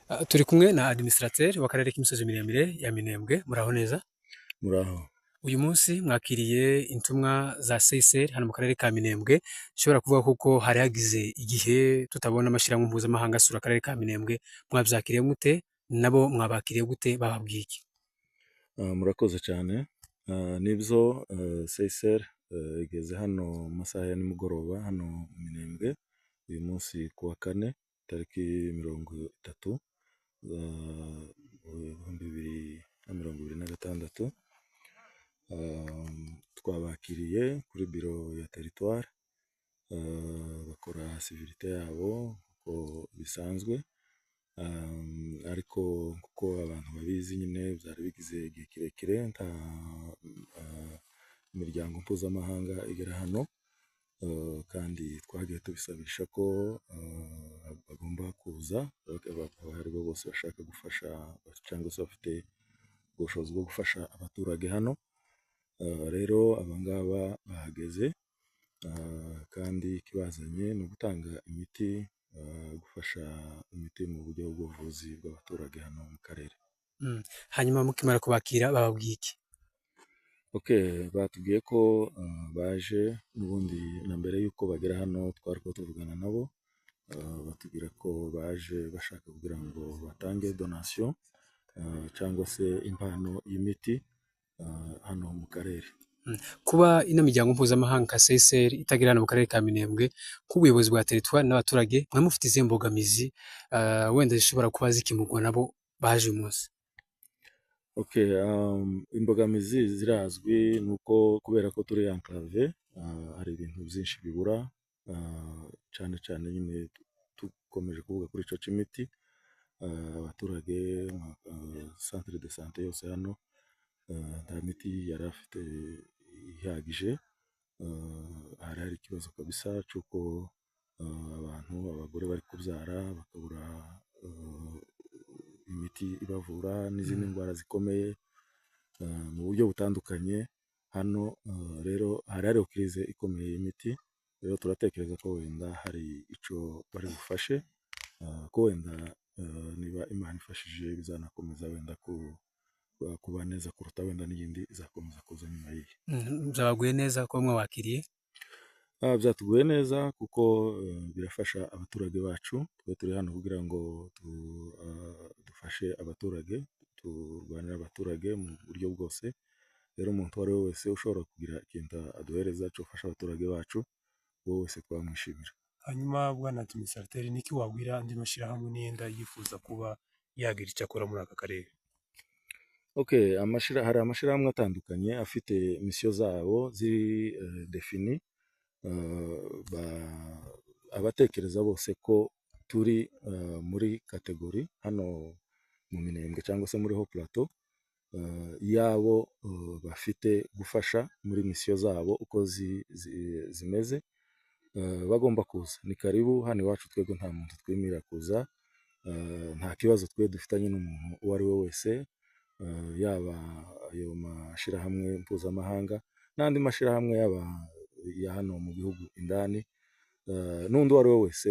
Turi kumwe na administrateur w'akarere k'imisozi miremire ya Minembwe, muraho neza? Muraho. Uyu munsi mwakiriye intumwa za CICR hano mu karere ka Minembwe, nshobora kuvuga kuko hari hagize igihe tutabona amashyirahamwe mpuzamahanga asura akarere ka Minembwe, mwabyakiriye mute? Nabo mwabakiriye gute? Bababwiye iki? Murakoze cyane. Nibyo, CICR igeze hano mu masaha ya nimugoroba hano mu Minembwe, uyu munsi ku wa kane tariki 30 2026. Twabakiriye kuri biro ya teritwari, bakora civilite yabo uko bisanzwe, ariko kuko abantu babizi nyine byari bigize igihe kirekire nta imiryango mpuzamahanga igera hano, kandi twagiye tubisabisha ko bagomba kuza, abo aribo bose bashaka gufasha cyangwa se bafite ubushobozi bwo gufasha abaturage hano. Rero abangaba bahageze, kandi ikibazanye ni ugutanga imiti, gufasha imiti mu buryo bw'ubuvuzi bw'abaturage hano mu karere. Hanyuma mukimara kubakira bababwiye iki? Batubwiye ko baje n'ubundi na mbere y'uko bagera hano twari ko tuvugana nabo, batubwira ko baje bashaka kugira ngo batange donation, cyangwa se impano y'imiti hano mu karere. Kuba ino miryango mpuzamahanga nka CICR itagera hano mu karere ka Minembwe, nk'ubuyobozi bwa teritwari n'abaturage, mwe mufite izihe mbogamizi wenda zishobora kuba zikemurwa nabo baje uyu munsi? Imbogamizi zirazwi, ni uko kubera ko turi enclave, hari ibintu byinshi bibura, cyane cyane nyine tukomeje kuvuga kuri ico c'imiti. Abaturage centre de santé yose hano nta miti yari afite ihagije. Hari ikibazo kabisa cy'uko abagore bari kubyara bakabura imiti ibavura n'izindi ndwara zikomeye mu buryo butandukanye hano. Rero hari crise ikomeye y'imiti. Rero turatekereza ko wenda hari ico bari bufashe, ko wenda niba Imana ifashije bizanakomeza wenda kuba neza kuruta wenda n'iyindi izakomeza kuza nyuma y'iyi. Byabaguye neza ko mwabakiriye? Byatuguye neza kuko birafasha abaturage bacu. Twe turi hano kugira ngo dufashe abaturage, turwanire abaturage mu buryo bwose. Rero umuntu uwo ari we wese ushobora kugira ikintu aduhereza cyo gufasha abaturage bacu, wowe wese twamwishimira. Hanyuma bwana administrateur, niki wabwira andi mashyirahamwe n'iyenda yifuza kuba yagira icyo akora muri aka karere? Hari amashyirahamwe atandukanye afite misiyo zabo ziri defini. Abatekereza bose ko turi muri kategori hano mu Minembwe cyangwa se muri Haut Plateau, yabo bafite gufasha muri misiyo zabo uko zimeze, bagomba kuza. Ni karibu hano iwacu, twebwe nta muntu twimira kuza. Nta kibazo twe dufitanye n'umuntu uwo ari we wese, yaba ayo mashyirahamwe mpuzamahanga n'andi mashyirahamwe ya hano mu gihugu indani, n'undi uwo ari we wese.